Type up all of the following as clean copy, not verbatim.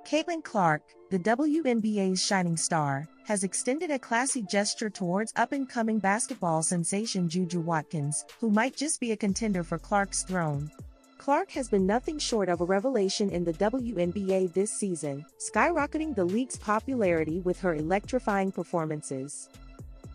Caitlin Clark, the WNBA's shining star, has extended a classy gesture towards up-and-coming basketball sensation Juju Watkins, who might just be a contender for Clark's throne. Clark has been nothing short of a revelation in the WNBA this season, skyrocketing the league's popularity with her electrifying performances.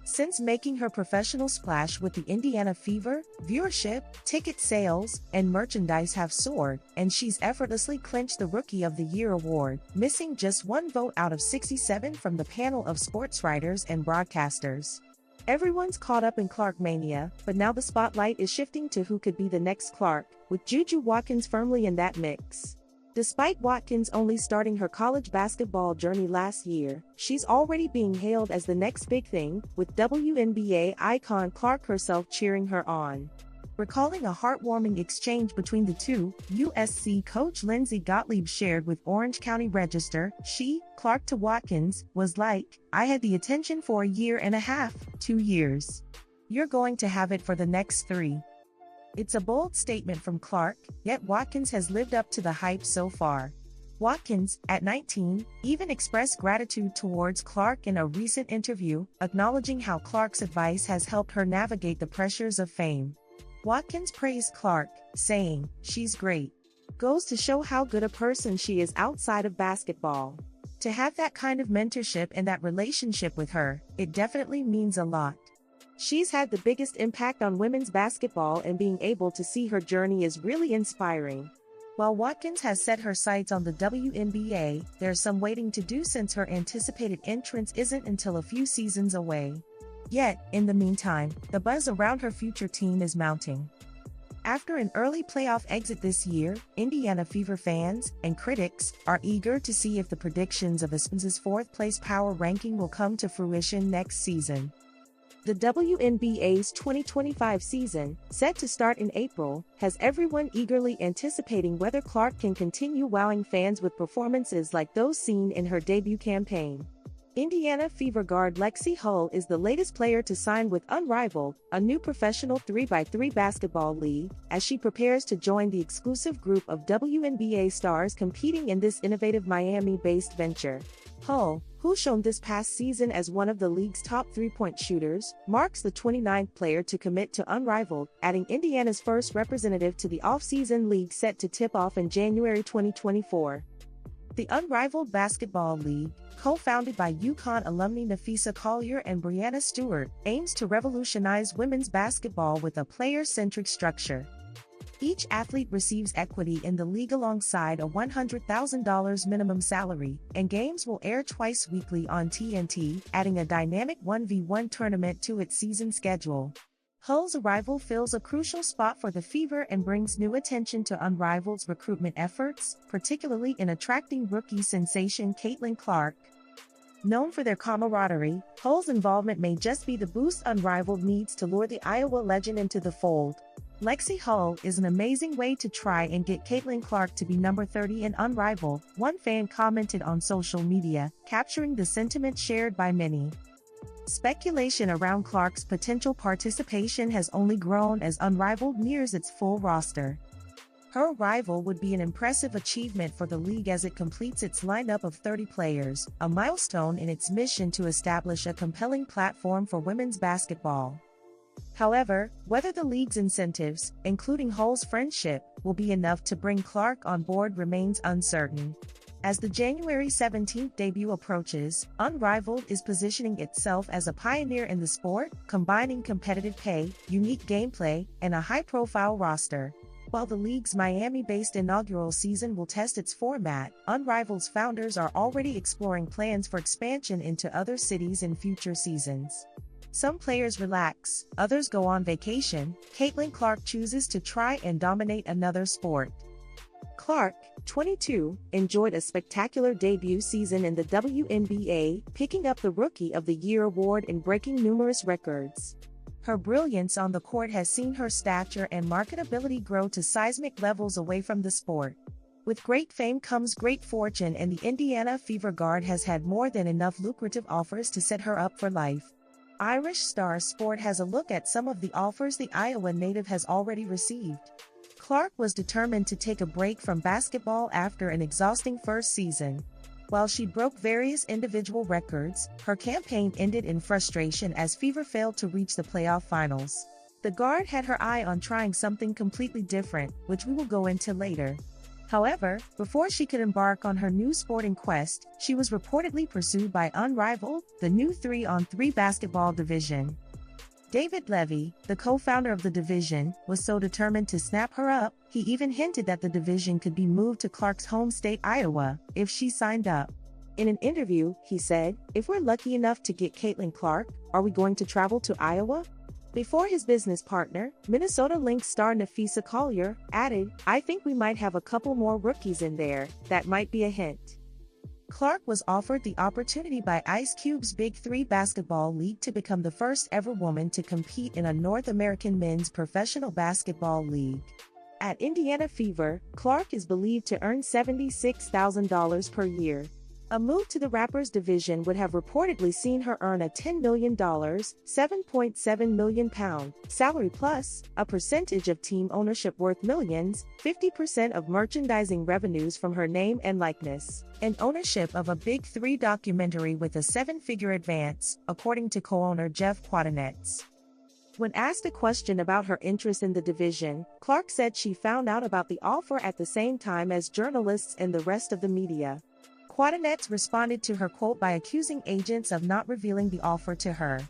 Since making her professional splash with the Indiana Fever, viewership, ticket sales, and merchandise have soared, and she's effortlessly clinched the Rookie of the Year award, missing just one vote out of 67 from the panel of sports writers and broadcasters. Everyone's caught up in Clark mania, but now the spotlight is shifting to who could be the next Clark, with Juju Watkins firmly in that mix. Despite Watkins only starting her college basketball journey last year, she's already being hailed as the next big thing, with WNBA icon Clark herself cheering her on. Recalling a heartwarming exchange between the two, USC coach Lindsay Gottlieb shared with Orange County Register, Clark to Watkins, was like, "I had the attention for a year and a half, 2 years. You're going to have it for the next 3. It's a bold statement from Clark, yet Watkins has lived up to the hype so far. Watkins, at 19, even expressed gratitude towards Clark in a recent interview, acknowledging how Clark's advice has helped her navigate the pressures of fame. Watkins praised Clark, saying, "She's great. Goes to show how good a person she is outside of basketball. To have that kind of mentorship and that relationship with her, it definitely means a lot. She's had the biggest impact on women's basketball, and being able to see her journey is really inspiring." While Watkins has set her sights on the WNBA, there's some waiting to do since her anticipated entrance isn't until a few seasons away. Yet, in the meantime, the buzz around her future team is mounting. After an early playoff exit this year, Indiana Fever fans and critics are eager to see if the predictions of Aspens' fourth-place power ranking will come to fruition next season. The WNBA's 2025 season, set to start in April, has everyone eagerly anticipating whether Clark can continue wowing fans with performances like those seen in her debut campaign. Indiana Fever guard Lexie Hull is the latest player to sign with Unrivaled, a new professional 3x3 basketball league, as she prepares to join the exclusive group of WNBA stars competing in this innovative Miami-based venture. Hull, who shone this past season as one of the league's top three-point shooters, marks the 29th player to commit to Unrivaled, adding Indiana's first representative to the off-season league set to tip off in January 2024. The Unrivaled Basketball League, co-founded by UConn alumni Nafisa Collier and Brianna Stewart, aims to revolutionize women's basketball with a player-centric structure. Each athlete receives equity in the league alongside a $100,000 minimum salary, and games will air twice weekly on TNT, adding a dynamic 1v1 tournament to its season schedule. Hull's arrival fills a crucial spot for the Fever and brings new attention to Unrivaled's recruitment efforts, particularly in attracting rookie sensation Caitlin Clark. Known for their camaraderie, Hull's involvement may just be the boost Unrivaled needs to lure the Iowa legend into the fold. Lexie Hull is an amazing way to try and get Caitlin Clark to be number 30 in Unrivaled, one fan commented on social media, capturing the sentiment shared by many. Speculation around Clark's potential participation has only grown as Unrivaled nears its full roster. Her arrival would be an impressive achievement for the league as it completes its lineup of 30 players, a milestone in its mission to establish a compelling platform for women's basketball. However, whether the league's incentives, including Hull's friendship, will be enough to bring Clark on board remains uncertain. As the January 17th debut approaches, Unrivaled is positioning itself as a pioneer in the sport, combining competitive pay, unique gameplay, and a high-profile roster. While the league's Miami-based inaugural season will test its format, Unrivaled's founders are already exploring plans for expansion into other cities in future seasons. Some players relax, others go on vacation. Caitlin Clark chooses to try and dominate another sport. Clark, 22, enjoyed a spectacular debut season in the WNBA, picking up the Rookie of the Year award and breaking numerous records. Her brilliance on the court has seen her stature and marketability grow to seismic levels away from the sport. With great fame comes great fortune, and the Indiana Fever guard has had more than enough lucrative offers to set her up for life. Irish Star Sport has a look at some of the offers the Iowa native has already received. Clark was determined to take a break from basketball after an exhausting first season. While she broke various individual records, her campaign ended in frustration as Fever failed to reach the playoff finals. The guard had her eye on trying something completely different, which we will go into later. However, before she could embark on her new sporting quest, she was reportedly pursued by Unrivaled, the new 3-on-3 basketball division. David Levy, the co-founder of the division, was so determined to snap her up, he even hinted that the division could be moved to Clark's home state, Iowa, if she signed up. In an interview, he said, "If we're lucky enough to get Caitlin Clark, are we going to travel to Iowa?" Before his business partner, Minnesota Lynx star Napheesa Collier, added, "I think we might have a couple more rookies in there, that might be a hint." Clark was offered the opportunity by Ice Cube's Big Three Basketball League to become the first ever woman to compete in a North American men's professional basketball league. At Indiana Fever, Clark is believed to earn $76,000 per year. A move to the Raptors division would have reportedly seen her earn a $10 million £7.7 million salary plus a percentage of team ownership worth millions, 50% of merchandising revenues from her name and likeness, and ownership of a Big Three documentary with a seven-figure advance, according to co-owner Jeff Quatinetz. When asked a question about her interest in the division, Clark said she found out about the offer at the same time as journalists and the rest of the media. Quatinetz responded to her quote by accusing agents of not revealing the offer to her.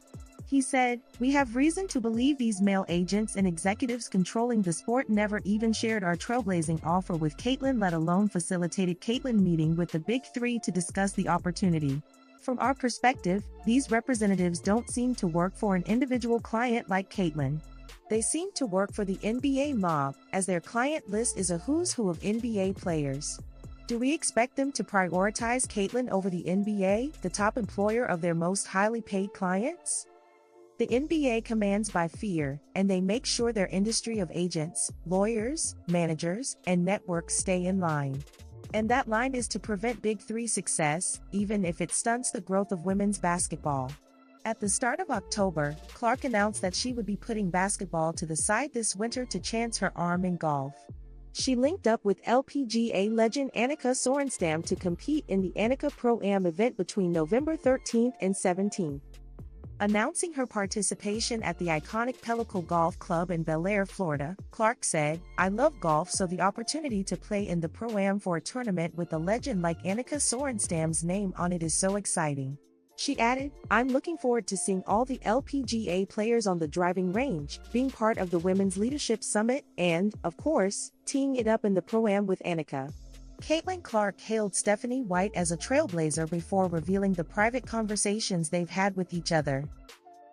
He said, "We have reason to believe these male agents and executives controlling the sport never even shared our trailblazing offer with Caitlin, let alone facilitated Caitlin meeting with the Big Three to discuss the opportunity. From our perspective, these representatives don't seem to work for an individual client like Caitlin. They seem to work for the NBA mob, as their client list is a who's who of NBA players. Do we expect them to prioritize Caitlin over the NBA, the top employer of their most highly paid clients? The NBA commands by fear, and they make sure their industry of agents, lawyers, managers, and networks stay in line. And that line is to prevent Big Three success, even if it stunts the growth of women's basketball." At the start of October, Clark announced that she would be putting basketball to the side this winter to chance her arm in golf. She linked up with LPGA legend Annika Sorenstam to compete in the Annika Pro-Am event between November 13th and 17th. Announcing her participation at the iconic Pellicle Golf Club in Bel Air, Florida, Clark said, "I love golf, so the opportunity to play in the Pro-Am for a tournament with a legend like Annika Sorenstam's name on it is so exciting." She added, "I'm looking forward to seeing all the LPGA players on the driving range, being part of the Women's Leadership Summit, and, of course, teeing it up in the Pro-Am with Annika." Caitlin Clark hailed Stephanie White as a trailblazer before revealing the private conversations they've had with each other.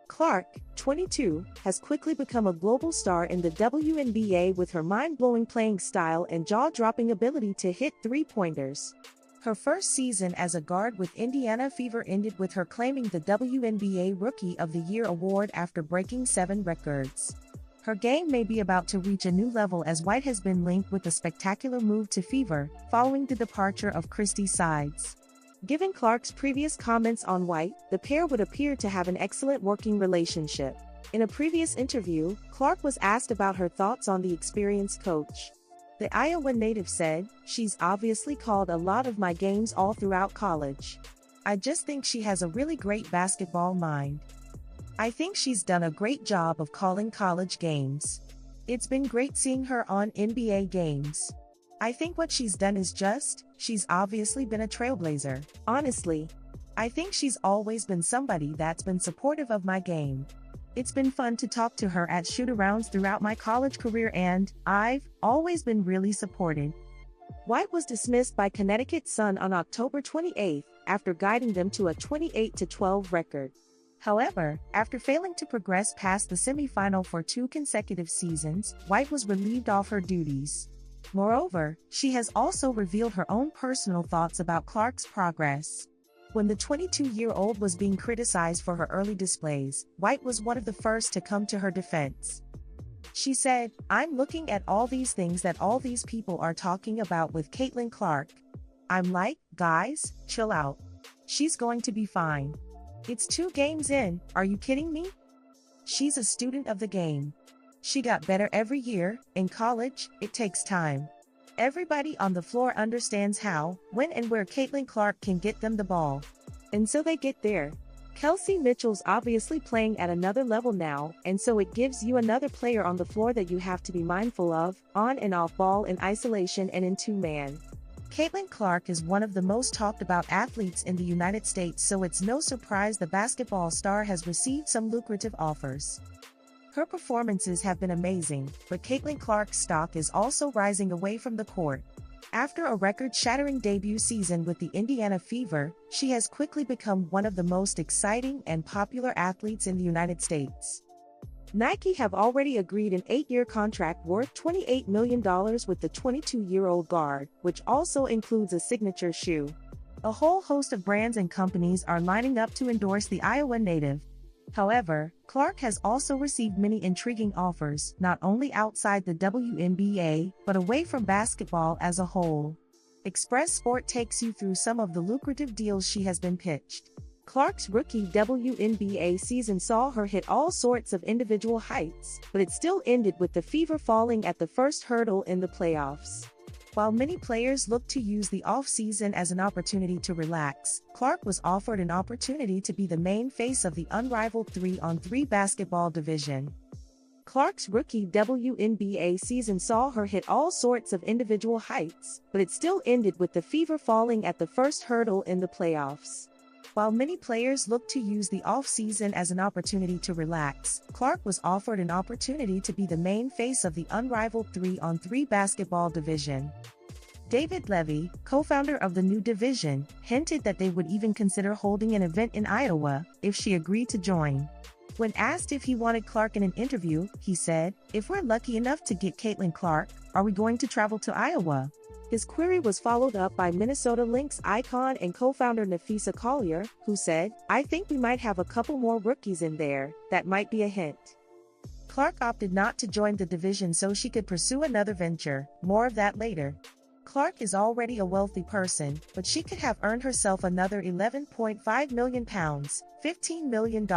Clark, 22, has quickly become a global star in the WNBA with her mind-blowing playing style and jaw-dropping ability to hit three-pointers. Her first season as a guard with Indiana Fever ended with her claiming the WNBA Rookie of the Year award after breaking 7 records. Her game may be about to reach a new level as White has been linked with a spectacular move to Fever, following the departure of Christy Sides. Given Clark's previous comments on White, the pair would appear to have an excellent working relationship. In a previous interview, Clark was asked about her thoughts on the experienced coach. The Iowa native said, "She's obviously called a lot of my games all throughout college. I just think she has a really great basketball mind. I think she's done a great job of calling college games. It's been great seeing her on NBA games. I think what she's done is she's obviously been a trailblazer. Honestly, I think she's always been somebody that's been supportive of my game. It's been fun to talk to her at shoot-arounds throughout my college career and I've always been really supported." White was dismissed by Connecticut Sun on October 28 after guiding them to a 28-12 record. However, after failing to progress past the semifinal for 2 consecutive seasons, White was relieved of her duties. Moreover, she has also revealed her own personal thoughts about Clark's progress. When the 22-year-old was being criticized for her early displays, White was one of the first to come to her defense. She said, "I'm looking at all these things that all these people are talking about with Caitlin Clark. I'm like, guys, chill out. She's going to be fine. It's 2 games in, are you kidding me? She's a student of the game. She got better every year. In college, it takes time. Everybody on the floor understands how, when and where Caitlin Clark can get them the ball. And so they get there. Kelsey Mitchell's obviously playing at another level now, and so it gives you another player on the floor that you have to be mindful of, on and off ball in isolation and in two-man. Caitlin Clark is one of the most talked about athletes in the United States, so it's no surprise the basketball star has received some lucrative offers. Her performances have been amazing, but Caitlin Clark's stock is also rising away from the court. After a record-shattering debut season with the Indiana Fever, she has quickly become one of the most exciting and popular athletes in the United States. Nike have already agreed an 8-year contract worth $28 million with the 22-year-old guard, which also includes a signature shoe. A whole host of brands and companies are lining up to endorse the Iowa native. However, Clark has also received many intriguing offers, not only outside the WNBA, but away from basketball as a whole. Express Sport takes you through some of the lucrative deals she has been pitched. Clark's rookie WNBA season saw her hit all sorts of individual heights, but it still ended with the Fever falling at the first hurdle in the playoffs. While many players look to use the off-season as an opportunity to relax, Clark was offered an opportunity to be the main face of the Unrivaled 3-on-3 basketball division. Clark's rookie WNBA season saw her hit all sorts of individual heights, but it still ended with the Fever falling at the first hurdle in the playoffs. While many players look to use the off-season as an opportunity to relax, Clark was offered an opportunity to be the main face of the Unrivaled 3-on-3 basketball division. David Levy, co-founder of the new division, hinted that they would even consider holding an event in Iowa if she agreed to join. When asked if he wanted Clark in an interview, he said, "If we're lucky enough to get Caitlin Clark, are we going to travel to Iowa?" His query was followed up by Minnesota Lynx icon and co-founder Nafisa Collier, who said, "I think we might have a couple more rookies in there, that might be a hint." Clark opted not to join the division so she could pursue another venture, more of that later. Clark is already a wealthy person, but she could have earned herself another £11.5 million, $15 million.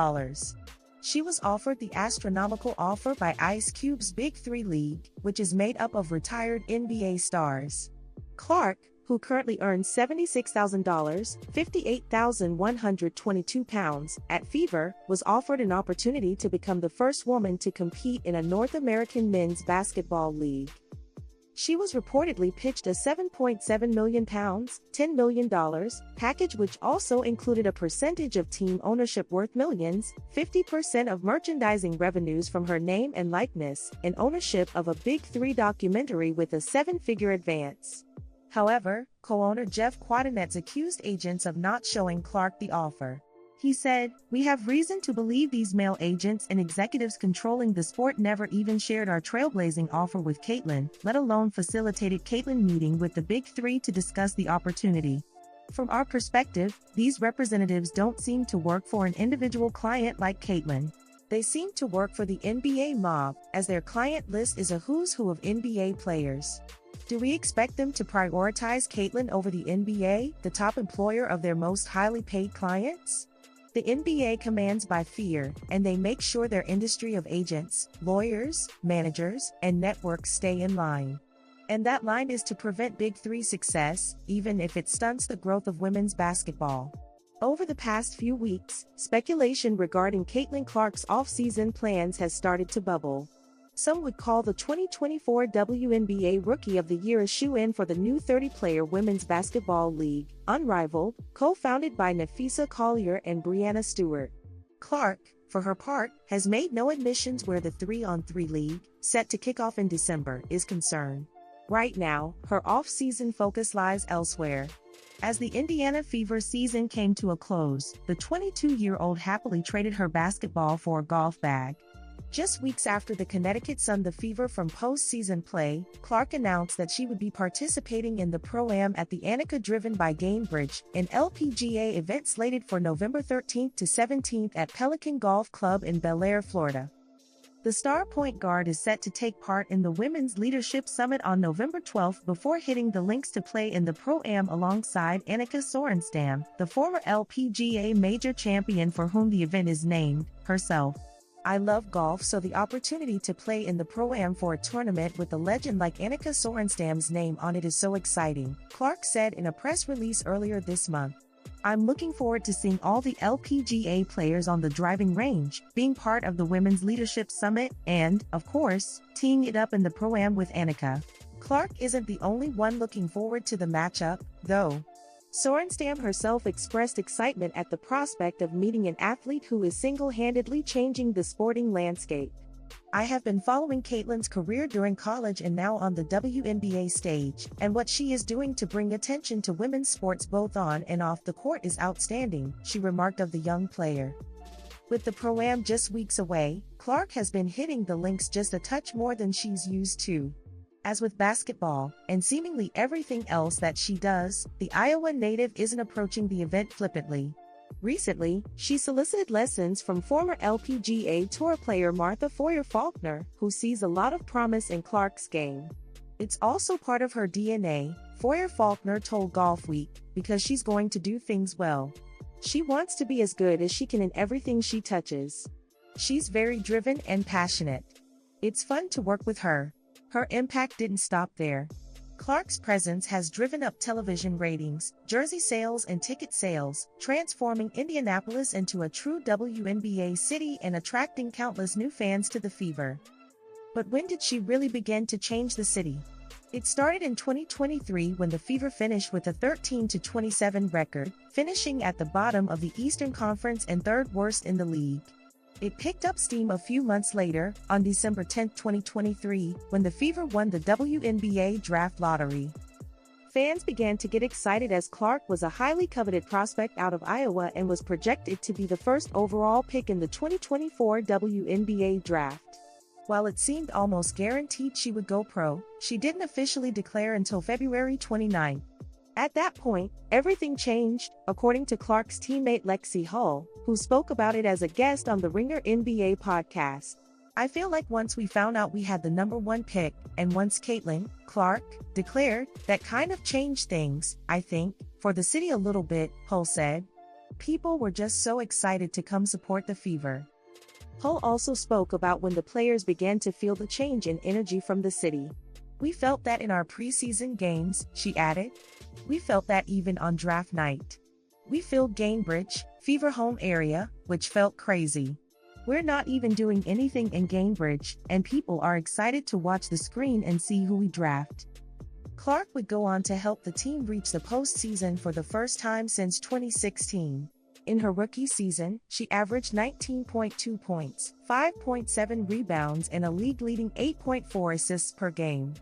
She was offered the astronomical offer by Ice Cube's Big Three League, which is made up of retired NBA stars. Clark, who currently earns $76,000, £58,122, at Fever, was offered an opportunity to become the first woman to compete in a North American men's basketball league. She was reportedly pitched a £7.7 million, $10 million, package which also included a percentage of team ownership worth millions, 50% of merchandising revenues from her name and likeness, and ownership of a Big Three documentary with a seven-figure advance. However, co-owner Jeff Quadenetz accused agents of not showing Clark the offer. He said, "We have reason to believe these male agents and executives controlling the sport never even shared our trailblazing offer with Caitlin, let alone facilitated Caitlin meeting with the Big Three to discuss the opportunity. From our perspective, these representatives don't seem to work for an individual client like Caitlin. They seem to work for the NBA mob, as their client list is a who's who of NBA players. Do we expect them to prioritize Caitlin over the NBA, the top employer of their most highly paid clients? The NBA commands by fear, and they make sure their industry of agents, lawyers, managers, and networks stay in line. And that line is to prevent Big Three success, even if it stunts the growth of women's basketball." Over the past few weeks, speculation regarding Caitlin Clark's off-season plans has started to bubble. Some would call the 2024 WNBA Rookie of the Year a shoe-in for the new 30-player women's basketball league, Unrivaled, co-founded by Nafisa Collier and Brianna Stewart. Clark, for her part, has made no admissions where the 3-on-3 league, set to kick off in December, is concerned. Right now, her off-season focus lies elsewhere. As the Indiana Fever season came to a close, the 22-year-old happily traded her basketball for a golf bag. Just weeks after the Connecticut Sun the Fever from postseason play, Clark announced that she would be participating in the Pro-Am at the Annika Driven by Gainbridge, an LPGA event slated for November 13th to 17th at Pelican Golf Club in Bel Air, Florida. The star point guard is set to take part in the Women's Leadership Summit on November 12th before hitting the links to play in the Pro-Am alongside Annika Sorenstam, the former LPGA major champion for whom the event is named, herself. I love golf, so the opportunity to play in the Pro-Am for a tournament with a legend like Annika Sorenstam's name on it is so exciting, Clark said in a press release earlier this month. I'm looking forward to seeing all the LPGA players on the driving range, being part of the Women's Leadership Summit, and, of course, teeing it up in the Pro-Am with Annika. Clark isn't the only one looking forward to the matchup, though. Sorenstam herself expressed excitement at the prospect of meeting an athlete who is single-handedly changing the sporting landscape. I have been following Caitlin's career during college and now on the WNBA stage, and what she is doing to bring attention to women's sports both on and off the court is outstanding, she remarked of the young player. With the Pro-Am just weeks away, Clark has been hitting the links just a touch more than she's used to. As with basketball, and seemingly everything else that she does, the Iowa native isn't approaching the event flippantly. Recently, she solicited lessons from former LPGA Tour player Martha Foyer-Faulkner, who sees a lot of promise in Clark's game. It's also part of her DNA, Foyer-Faulkner told Golfweek, because she's going to do things well. She wants to be as good as she can in everything she touches. She's very driven and passionate. It's fun to work with her. Her impact didn't stop there. Clark's presence has driven up television ratings, jersey sales and ticket sales, transforming Indianapolis into a true WNBA city and attracting countless new fans to the Fever. But when did she really begin to change the city? It started in 2023 when the Fever finished with a 13-27 record, finishing at the bottom of the Eastern Conference and third worst in the league. It picked up steam a few months later, on December 10, 2023, when the Fever won the WNBA draft lottery. Fans began to get excited as Clark was a highly coveted prospect out of Iowa and was projected to be the first overall pick in the 2024 WNBA draft. While it seemed almost guaranteed she would go pro, she didn't officially declare until February 29. At that point, everything changed, according to Clark's teammate Lexi Hull, who spoke about it as a guest on the Ringer NBA podcast. I feel like once we found out we had the #1 pick, and once Caitlin, Clark, declared, that kind of changed things, I think, for the city a little bit, Hull said. People were just so excited to come support the Fever. Hull also spoke about when the players began to feel the change in energy from the city. We felt that in our preseason games, she added. We felt that even on draft night. We filled Gainbridge, Fever home area, which felt crazy. We're not even doing anything in Gainbridge, and people are excited to watch the screen and see who we draft. Clark would go on to help the team reach the postseason for the first time since 2016. In her rookie season, she averaged 19.2 points, 5.7 rebounds and a league-leading 8.4 assists per game.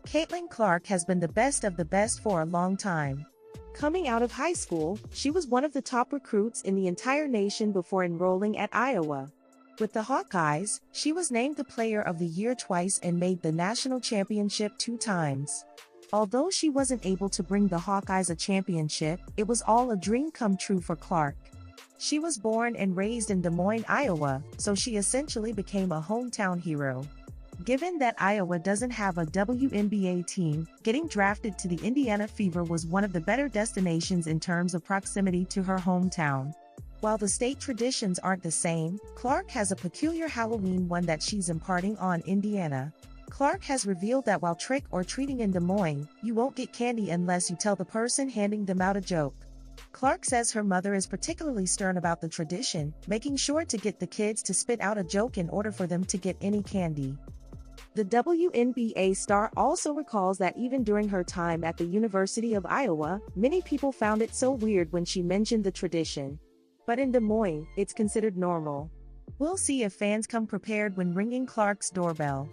Caitlin Clark has been the best of the best for a long time. Coming out of high school, she was one of the top recruits in the entire nation before enrolling at Iowa. With the Hawkeyes, she was named the Player of the Year twice and made the national championship 2 times. Although she wasn't able to bring the Hawkeyes a championship, it was all a dream come true for Clark. She was born and raised in Des Moines, Iowa, so she essentially became a hometown hero. Given that Iowa doesn't have a WNBA team, getting drafted to the Indiana Fever was one of the better destinations in terms of proximity to her hometown. While the state traditions aren't the same, Clark has a peculiar Halloween one that she's imparting on Indiana. Clark has revealed that while trick-or-treating in Des Moines, you won't get candy unless you tell the person handing them out a joke. Clark says her mother is particularly stern about the tradition, making sure to get the kids to spit out a joke in order for them to get any candy. The WNBA star also recalls that even during her time at the University of Iowa, many people found it so weird when she mentioned the tradition. But in Des Moines, it's considered normal. We'll see if fans come prepared when ringing Clark's doorbell.